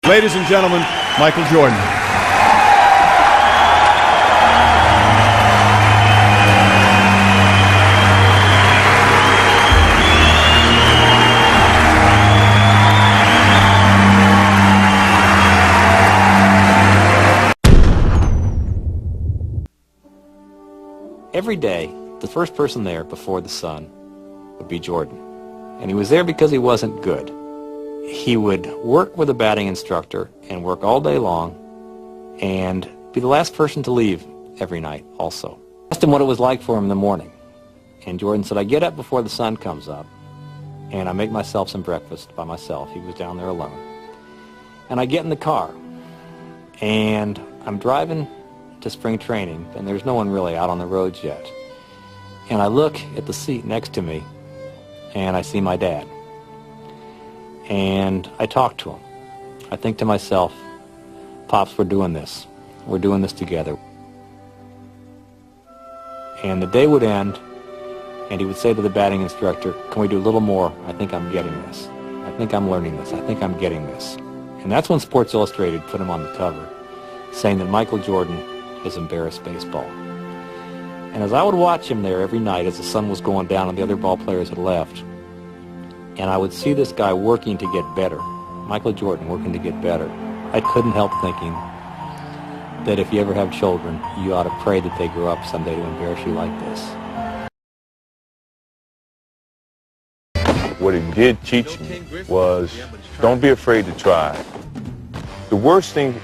Ladies and gentlemen, Michael Jordan. Every day, the first person there before the sun would be Jordan. And he was there because he wasn't good. He would work with a batting instructor and work all day long and be the last person to leave every night also. I asked him what it was like for him in the morning. And Jordan said, I get up before the sun comes up and I make myself some breakfast by myself. He was down there alone. And I get in the car and I'm driving to spring training, and there's no one really out on the roads yet. And I look at the seat next to me, and I see my dad. And I talk to him. I think to myself, Pops, we're doing this. We're doing this together. And the day would end, and he would say to the batting instructor, can we do a little more? I think I'm getting this. I think I'm learning this. I think I'm getting this. And that's when Sports Illustrated put him on the cover, saying that Michael Jordan has embarrassed baseball. And as I would watch him there every night as the sun was going down and the other ball players had left, and I would see this guy working to get better, Michael Jordan working to get better, I couldn't help thinking that if you ever have children, you ought to pray that they grow up someday to embarrass you like this. What it did teach me was don't be afraid to try. The worst thing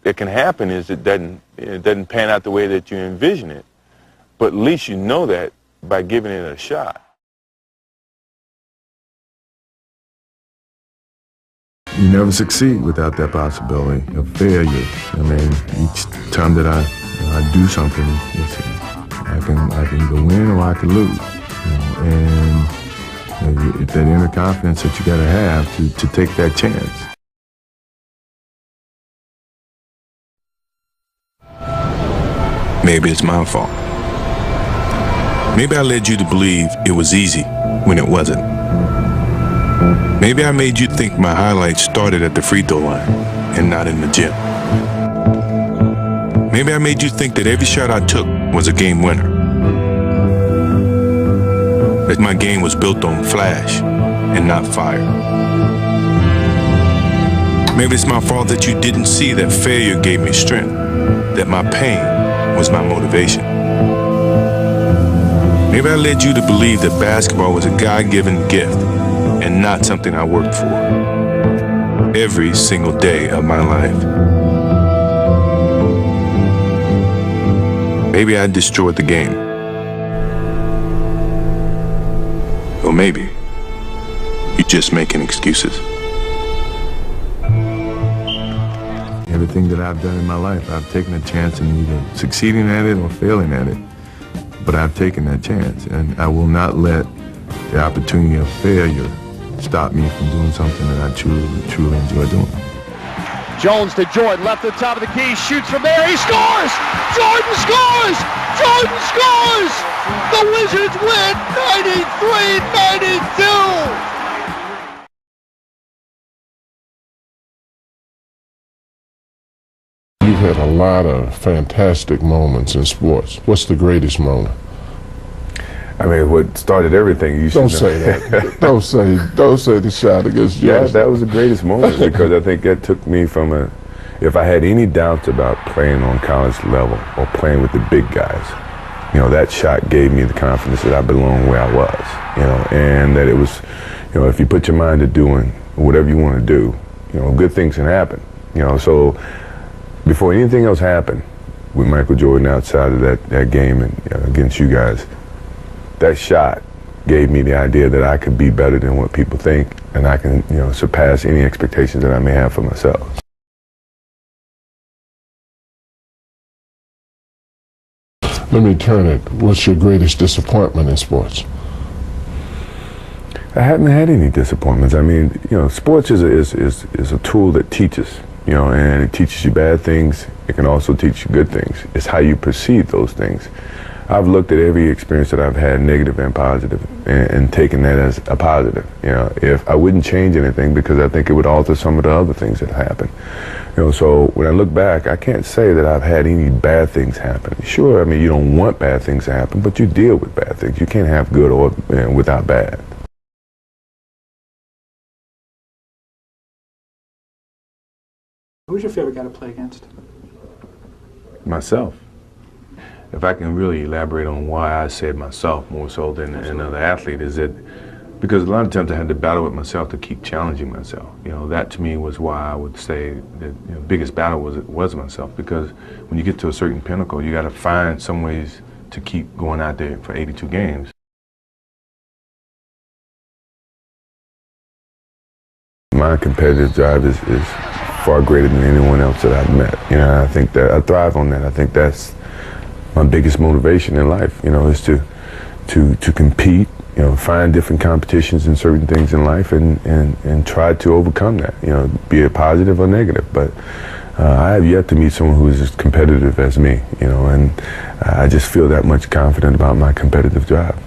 that can happen is it doesn't pan out the way that you envision it. But at least you know that by giving it a shot. You never succeed without that possibility of failure. I mean, each time that I do something, I can go win or I can lose. And that inner confidence that you got to have to take that chance. Maybe it's my fault. Maybe I led you to believe it was easy when it wasn't. Maybe I made you think my highlights started at the free throw line and not in the gym. Maybe I made you think that every shot I took was a game winner. That my game was built on flash and not fire. Maybe it's my fault that you didn't see that failure gave me strength, that my pain was my motivation. Maybe I led you to believe that basketball was a God-given gift and not something I worked for every single day of my life. Maybe I destroyed the game. Or maybe you're just making excuses. Everything that I've done in my life, I've taken a chance in either succeeding at it or failing at it. But I've taken that chance, and I will not let the opportunity of failure stop me from doing something that I truly enjoy doing. Jones to Jordan, left at the top of the key, shoots from there, he scores! Jordan scores! Jordan scores! The Wizards win 93-92! You've had a lot of fantastic moments in sports. What's the greatest moment? I mean, what started everything, you should Don't say that. Don't say the shot against Jordan. Yeah, that was the greatest moment because I think that took me from if I had any doubts about playing on college level or playing with the big guys, that shot gave me the confidence that I belonged where I was, and that it was, if you put your mind to doing whatever you want to do, good things can happen, so before anything else happened with Michael Jordan outside of that game and against you guys, that shot gave me the idea that I could be better than what people think, and I can, surpass any expectations that I may have for myself. Let me turn it. What's your greatest disappointment in sports? I haven't had any disappointments. I mean, sports is a tool that teaches, and it teaches you bad things. It can also teach you good things. It's how you perceive those things. I've looked at every experience that I've had, negative and positive, and taken that as a positive. You know, if I wouldn't change anything because I think it would alter some of the other things that happened. You know, so when I look back, I can't say that I've had any bad things happen. Sure, I mean, you don't want bad things to happen, but you deal with bad things. You can't have good or without bad. Who's your favorite guy to play against? Myself. If I can really elaborate on why I said myself more so than another athlete, is that because a lot of times I had to battle with myself to keep challenging myself. You know, that to me was why I would say that the biggest battle was myself, because when you get to a certain pinnacle, you got to find some ways to keep going out there for 82 games. My competitive drive is far greater than anyone else that I've met. You know, I think that I thrive on that. I think that's my biggest motivation in life. You know, is to compete. You know, find different competitions in certain things in life and try to overcome that. You know, be it positive or negative. But I have yet to meet someone who is as competitive as me. You know, and I just feel that much confident about my competitive drive.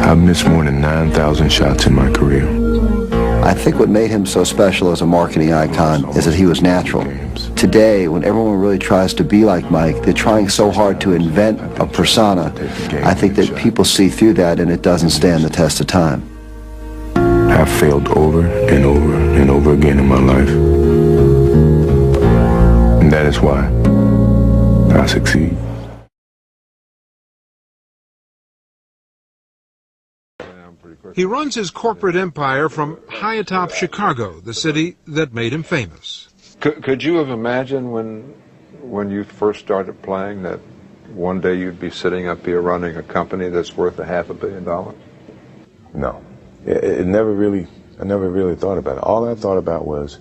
I've missed more than 9,000 shots in my career. I think what made him so special as a marketing icon is that he was natural. Today, when everyone really tries to be like Mike, they're trying so hard to invent a persona. I think that people see through that and it doesn't stand the test of time. I've failed over and over and over again in my life. And that is why I succeed. He runs his corporate empire from high atop Chicago, the city that made him famous. Could you have imagined when you first started playing that one day you'd be sitting up here running a company that's worth $500 million? No. I never really thought about it. All I thought about was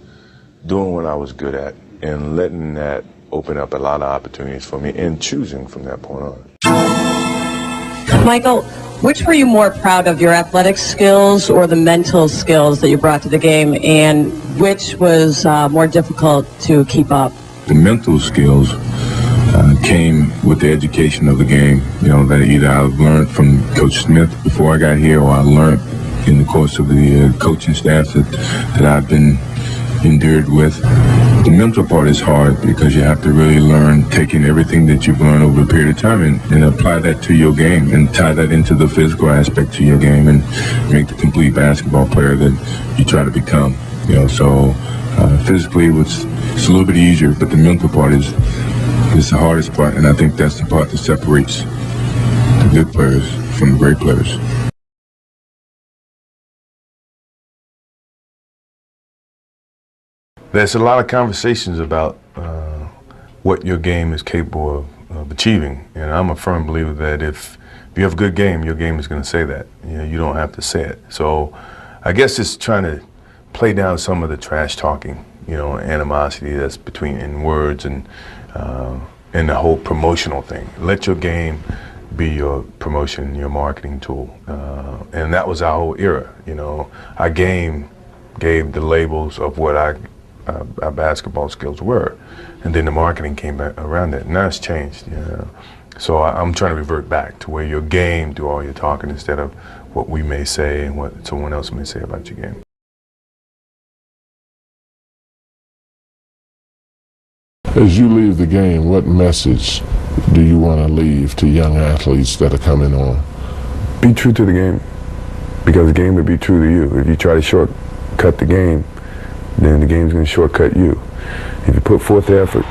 doing what I was good at and letting that open up a lot of opportunities for me and choosing from that point on. Michael, which were you more proud of, your athletic skills or the mental skills that you brought to the game, and which was more difficult to keep up? The mental skills came with the education of the game, you know, that either I learned from Coach Smith before I got here, or I learned in the course of the coaching staff that I've been endured with. The mental part is hard because you have to really learn, taking everything that you've learned over a period of time and apply that to your game and tie that into the physical aspect to your game and make the complete basketball player that you try to become. You know, so physically it's a little bit easier, but the mental part is the hardest part, and I think that's the part that separates the good players from the great players. There's a lot of conversations about what your game is capable of achieving, and I'm a firm believer that if you have a good game, your game is going to say that. You know, you don't have to say it. So I guess it's trying to play down some of the trash talking, you know, animosity that's in words and the whole promotional thing. Let your game be your promotion, your marketing tool, and that was our whole era. You know, our game gave the labels of what our basketball skills were, and then the marketing came back around that. Now it's changed, you know. So I'm trying to revert back to where your game do all your talking instead of what we may say and what someone else may say about your game. As you leave the game, what message do you want to leave to young athletes that are coming on? Be true to the game, because the game will be true to you. If you try to shortcut the game, then the game's going to shortcut you. If you put forth the effort,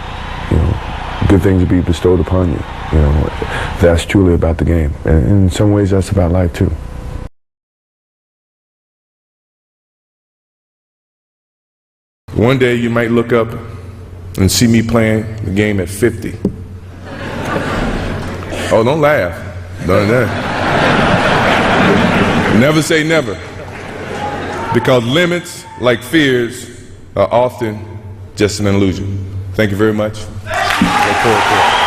you know, good things will be bestowed upon you. You know, that's truly about the game. And in some ways, that's about life too. One day you might look up and see me playing the game at 50. Oh, don't laugh. Don't laugh. Never say never. Because limits, like fears, are often just an illusion. Thank you very much. Look forward to it.